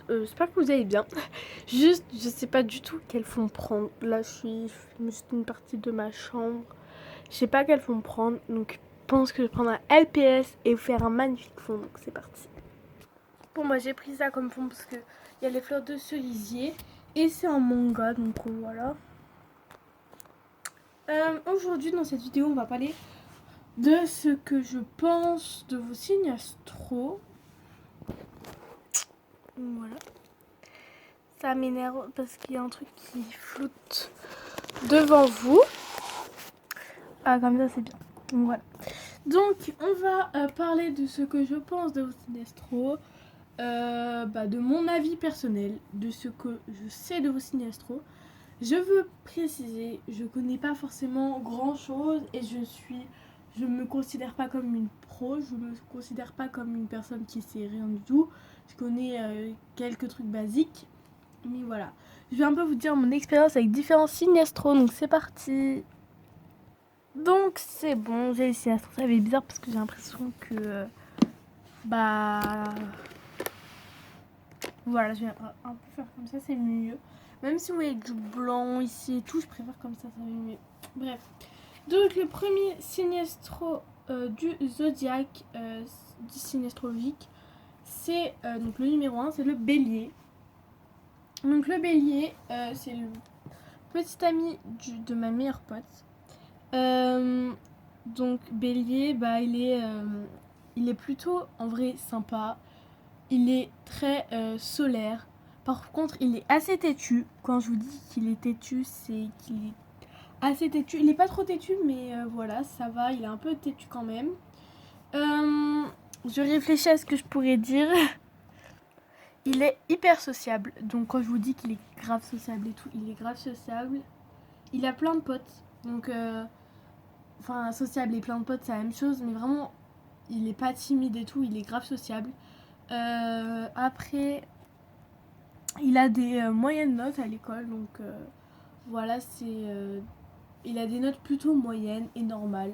J'espère que vous allez bien. Juste, je sais pas du tout quel fond prendre. Là, je me suis une partie de ma chambre. Je sais pas quel fond prendre. Donc, je pense que je vais prendre un LPS et vous faire un magnifique fond. Donc, c'est parti. Bon, moi, j'ai pris ça comme fond parce que il y a les fleurs de cerisier. Et c'est en manga. Donc, voilà. Aujourd'hui, dans cette vidéo, on va parler de ce que je pense de vos signes astro. Voilà. Ça m'énerve parce qu'il y a un truc qui floute devant vous. Ah, comme ça, c'est bien. Donc, voilà. Donc, on va parler de ce que je pense de vos signes astro, de mon avis personnel, de ce que je sais de vos signes astro. Je veux préciser, je connais pas forcément grand chose et je me considère pas comme une pro, je me considère pas comme une personne qui sait rien du tout. Je connais quelques trucs basiques, mais voilà. Je vais un peu vous dire mon expérience avec différents signes astro, donc c'est parti. Donc c'est bon, j'ai essayé astro, ça fait bizarre parce que j'ai l'impression que voilà, je vais un peu faire comme ça, c'est mieux. Même si vous voyez du blanc ici et tout, je préfère comme ça va mieux. Bref. Donc le premier signe astro du zodiaque, du signe astrologique, c'est donc le numéro 1, c'est le bélier. Donc le bélier, c'est le petit ami de ma meilleure pote. Donc bélier, il est plutôt en vrai sympa. Il est très solaire. Par contre, il est assez têtu. Quand je vous dis qu'il est têtu, c'est qu'il est assez têtu. Il est pas trop têtu, mais voilà, ça va. Il est un peu têtu quand même. Je réfléchis à ce que je pourrais dire. Il est hyper sociable. Donc quand je vous dis qu'il est grave sociable et tout, il est grave sociable. Il a plein de potes. Donc, sociable et plein de potes, c'est la même chose. Mais vraiment, il est pas timide et tout. Il est grave sociable. Après, il a des moyennes notes à l'école, donc voilà, il a des notes plutôt moyennes et normales.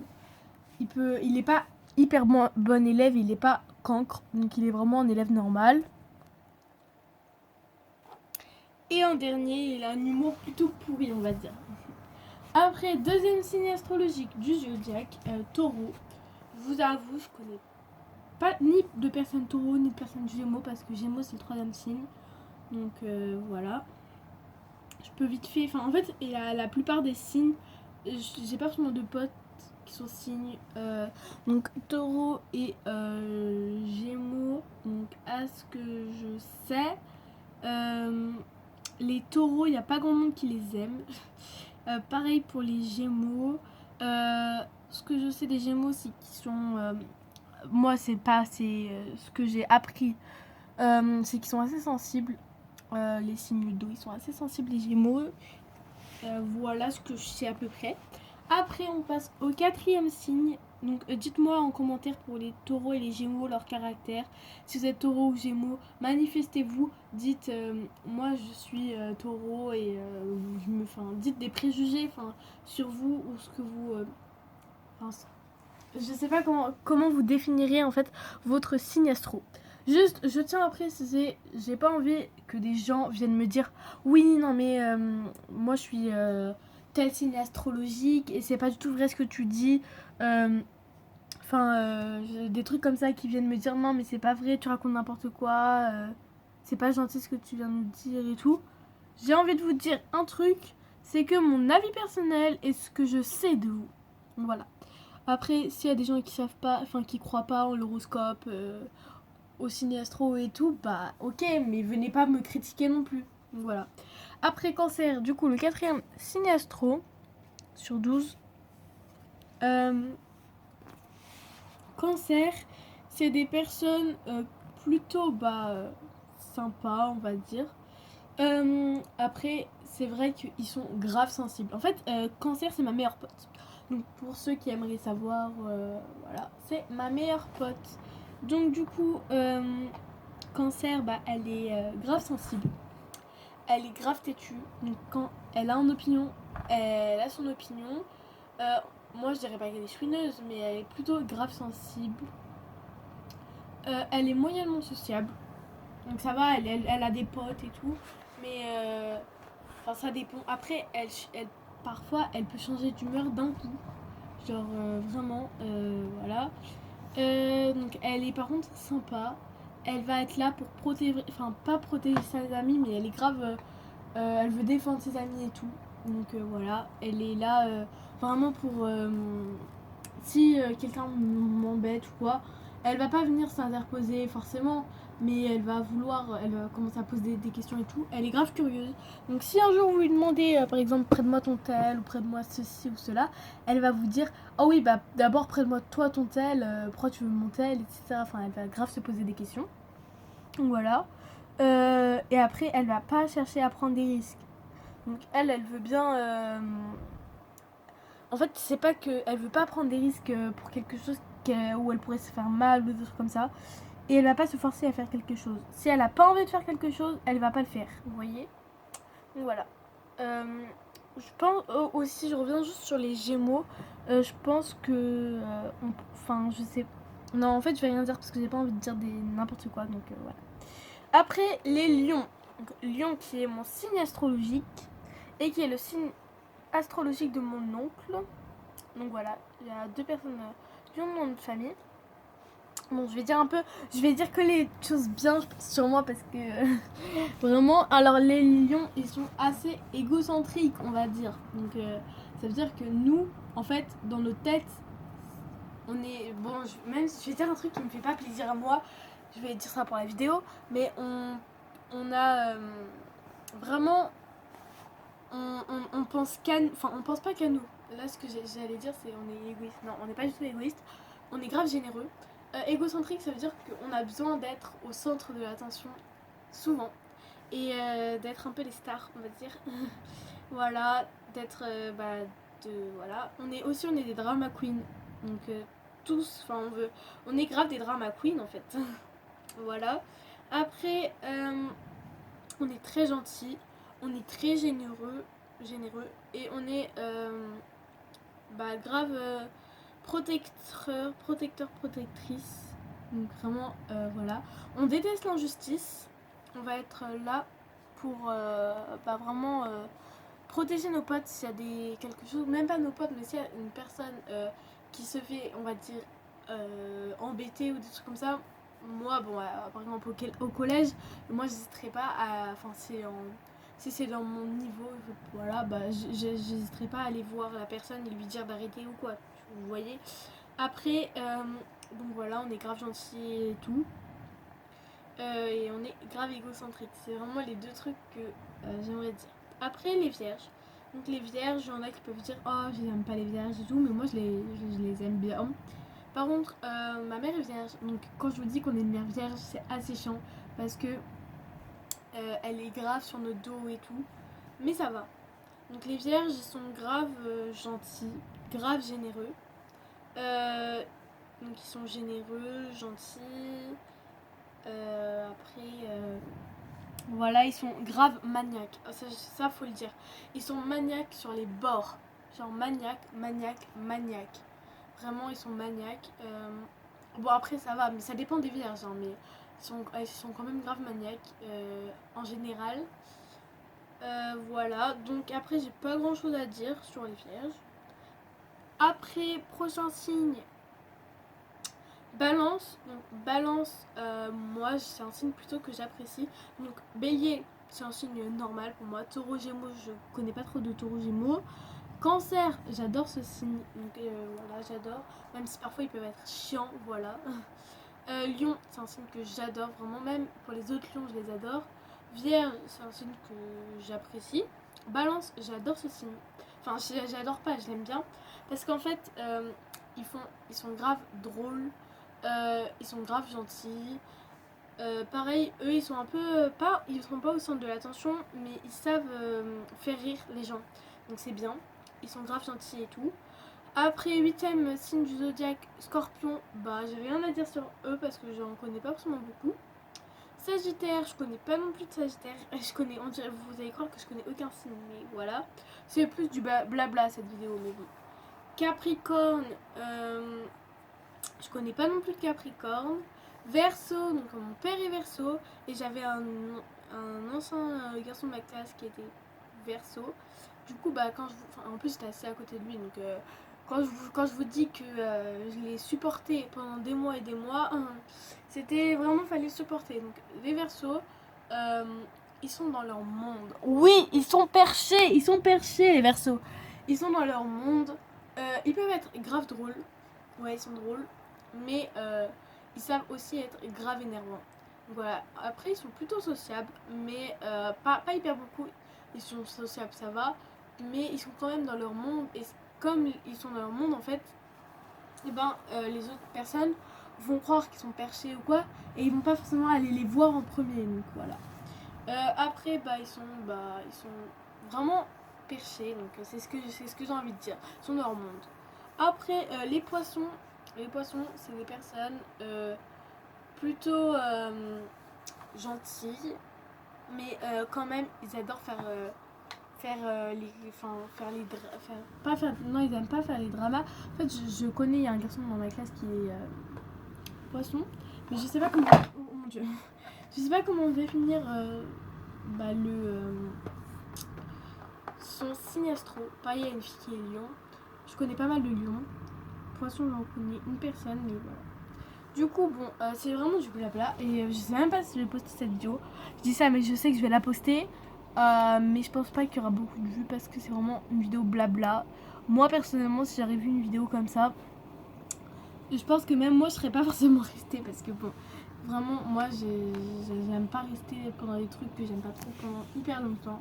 Il est pas hyper bon élève, il est pas cancre, donc il est vraiment un élève normal. Et en dernier, il a un humour plutôt pourri, on va dire. Après, deuxième signe astrologique du zodiaque, Taureau. Je vous avoue, je connais pas ni de personne Taureau ni de personne Gémeaux parce que Gémeaux c'est le troisième signe. Donc voilà. Je peux vite fait. Enfin, en fait, la plupart des signes, j'ai pas forcément de potes qui sont signes. Donc, taureau et gémeaux. Donc, à ce que je sais, les taureaux, il n'y a pas grand monde qui les aime. Pareil pour les gémeaux. Ce que je sais des gémeaux, c'est qu'ils sont. Moi, c'est pas. C'est ce que j'ai appris. C'est qu'ils sont assez sensibles. Les signes d'eau, ils sont assez sensibles, les gémeaux. Voilà ce que je sais à peu près. Après, on passe au quatrième signe. Donc, dites-moi en commentaire pour les taureaux et les gémeaux leur caractère. Si vous êtes taureau ou gémeaux, manifestez-vous. Dites, moi je suis taureau et dites des préjugés sur vous ou ce que vous. Je sais pas comment vous définiriez en fait votre signe astro. Juste, je tiens à préciser, j'ai pas envie que des gens viennent me dire oui, non, mais moi je suis tel signe astrologique et c'est pas du tout vrai ce que tu dis. Des trucs comme ça qui viennent me dire non, mais c'est pas vrai, tu racontes n'importe quoi, c'est pas gentil ce que tu viens de nous dire et tout. J'ai envie de vous dire un truc, c'est que mon avis personnel est ce que je sais de vous. Voilà. Après, s'il y a des gens qui savent pas, qui croient pas en l'horoscope, au signe astro et tout, bah ok, mais venez pas me critiquer non plus. Voilà. Après cancer, du coup, le quatrième signe astro sur 12. Cancer, c'est des personnes plutôt sympas, on va dire. Après, c'est vrai qu'ils sont grave sensibles. En fait, cancer, c'est ma meilleure pote. Donc pour ceux qui aimeraient savoir, voilà, c'est ma meilleure pote. Donc du coup, cancer, elle est grave sensible. Elle est grave têtue. Donc quand elle a une opinion, elle a son opinion. Moi je dirais pas qu'elle est chouineuse, mais elle est plutôt grave sensible. Elle est moyennement sociable. Donc ça va, elle a des potes et tout. Mais enfin, ça dépend. Après, parfois, elle peut changer d'humeur d'un coup. Genre vraiment, voilà. Donc elle est par contre sympa. Elle va être là pour protéger, enfin pas protéger ses amis, mais elle est grave, elle veut défendre ses amis et tout. Donc voilà, elle est là vraiment pour si quelqu'un m'embête ou quoi, elle va pas venir s'interposer forcément, mais elle va commencer à poser des questions et tout. Elle est grave curieuse. Donc si un jour vous lui demandez, par exemple, prête-moi ton tel ou prête-moi ceci ou cela, elle va vous dire, oh oui, bah d'abord prête-moi toi ton tel, pourquoi tu veux mon tel, etc. Enfin, elle va grave se poser des questions. Donc voilà. Et après, elle va pas chercher à prendre des risques. Donc elle veut bien. En fait, c'est pas que elle veut pas prendre des risques pour quelque chose où elle pourrait se faire mal ou des trucs comme ça. Et elle va pas se forcer à faire quelque chose. Si elle a pas envie de faire quelque chose, elle va pas le faire. Vous voyez. Donc voilà. Je pense aussi, je reviens juste sur les Gémeaux. Je pense que, enfin, je sais. Non, en fait, je vais rien dire parce que j'ai pas envie de dire n'importe quoi. Donc voilà. Après, les lions. Donc, lion qui est mon signe astrologique et qui est le signe astrologique de mon oncle. Donc voilà, il y a 2 personnes qui ont mon nom de famille. Bon, je vais dire que les choses bien sur moi parce que vraiment, alors les lions, ils sont assez égocentriques, on va dire. Donc ça veut dire que nous, en fait, dans nos têtes, on est bon. Même si je vais dire un truc qui me fait pas plaisir à moi, je vais dire ça pour la vidéo, mais on a vraiment, on pense enfin, on pense pas qu'à nous. Là, ce que j'allais dire, c'est on est égoïste. Non, on n'est pas du tout égoïste. On est grave généreux. Égocentrique, ça veut dire qu'on a besoin d'être au centre de l'attention souvent et d'être un peu les stars, on va dire. Voilà, d'être voilà. On est des drama queens. Donc tous, enfin on est grave des drama queens en fait. Voilà. Après, on est très gentil, on est très généreux et on est grave protectrice. Donc vraiment, voilà. On déteste l'injustice. On va être là pour vraiment protéger nos potes s'il y a quelque chose, même pas nos potes, mais s'il y a une personne qui se fait, on va dire, embêter ou des trucs comme ça. Moi, bon, par exemple au collège, moi j'hésiterai pas à, enfin si c'est dans mon niveau, voilà, bah j'hésiterai pas à aller voir la personne et lui dire d'arrêter ou quoi, vous voyez. Après, donc voilà, on est grave gentil et tout. Et on est grave égocentrique. C'est vraiment les 2 trucs que j'aimerais dire. Après, les vierges. Donc les vierges, il y en a qui peuvent dire oh, j'aime pas les vierges et tout, mais moi je les aime bien. Par contre, ma mère est vierge. Donc quand je vous dis qu'on est une mère vierge, c'est assez chiant parce que elle est grave sur notre dos et tout. Mais ça va. Donc les vierges, ils sont grave gentils, grave généreux. Donc ils sont généreux, gentils. Après, voilà, ils sont grave maniaques. Ça, faut le dire. Ils sont maniaques sur les bords. Genre maniaques. Vraiment, ils sont maniaques. Bon, après, ça va, mais ça dépend des vierges. Hein, mais ils sont quand même grave maniaques en général. Voilà, donc après, j'ai pas grand chose à dire sur les vierges. Après, prochain signe, Balance. Donc Balance, moi c'est un signe plutôt que j'apprécie. Donc Bélier, c'est un signe normal pour moi. Taureau, Gémeaux, je connais pas trop de Taureau, Gémeaux. Cancer, j'adore ce signe. Donc voilà, j'adore. Même si parfois ils peuvent être chiants, voilà. Lion, c'est un signe que j'adore vraiment. Même pour les autres lions, je les adore. Vierge, c'est un signe que j'apprécie. Balance, j'adore ce signe. Enfin, j'adore pas, je l'aime bien. Parce qu'en fait, ils sont grave drôles. Ils sont grave gentils. Pareil, eux ils sont un peu ils sont pas au centre de l'attention, mais ils savent faire rire les gens. Donc c'est bien. Ils sont grave gentils et tout. Après, 8ème signe du zodiaque, Scorpion, bah j'ai rien à dire sur eux parce que j'en connais pas forcément beaucoup. Sagittaire, je connais pas non plus de Sagittaire. Vous allez croire que je connais aucun signe, mais voilà. C'est plus du blabla cette vidéo, mais bon. Capricorne, je connais pas non plus de Capricorne. Verseau, donc mon père est Verseau et j'avais un ancien garçon de ma classe qui était Verseau. Du coup, bah, en plus j'étais assez à côté de lui, donc quand je vous dis que je l'ai supporté pendant des mois et des mois, c'était vraiment fallait supporter. Donc les Verseaux, ils sont dans leur monde. Oui, ils sont perchés les Verseaux. Ils sont dans leur monde. Ils peuvent être grave drôles. Ouais, ils sont drôles, mais ils savent aussi être grave énervants. Donc voilà. Après, ils sont plutôt sociables, mais pas hyper beaucoup. Ils sont sociables, ça va, mais ils sont quand même dans leur monde. Et comme ils sont dans leur monde, en fait, et ben, les autres personnes vont croire qu'ils sont perchés ou quoi, et ils vont pas forcément aller les voir en premier. Donc voilà. Après, ils sont vraiment perchés. Donc c'est ce que j'ai envie de dire. Ils sont dans leur monde. Après, les poissons, c'est des personnes plutôt gentilles, mais quand même, ils adorent non, ils aiment pas faire les dramas. En fait, je connais, il y a un garçon dans ma classe qui est poisson, mais je sais pas comment. Oh mon dieu. Je sais pas comment définir son signe astro. Pareil, il y a une fille qui est lion. Je connais pas mal de lions. Poisson, j'en connais une personne, mais voilà. Du coup, bon, c'est vraiment du blabla. Et je sais même pas si je vais poster cette vidéo. Je dis ça, mais je sais que je vais la poster. Mais je pense pas qu'il y aura beaucoup de vues parce que c'est vraiment une vidéo blabla. Moi, personnellement, si j'avais vu une vidéo comme ça, je pense que même moi, je serais pas forcément restée. Parce que bon, vraiment, moi, j'aime pas rester pendant des trucs que j'aime pas trop pendant hyper longtemps.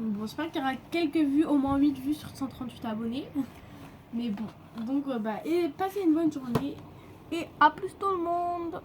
Donc bon, j'espère qu'il y aura quelques vues, au moins 8 vues sur 138 abonnés. Mais bon, donc et passez une bonne journée. Et à plus tout le monde!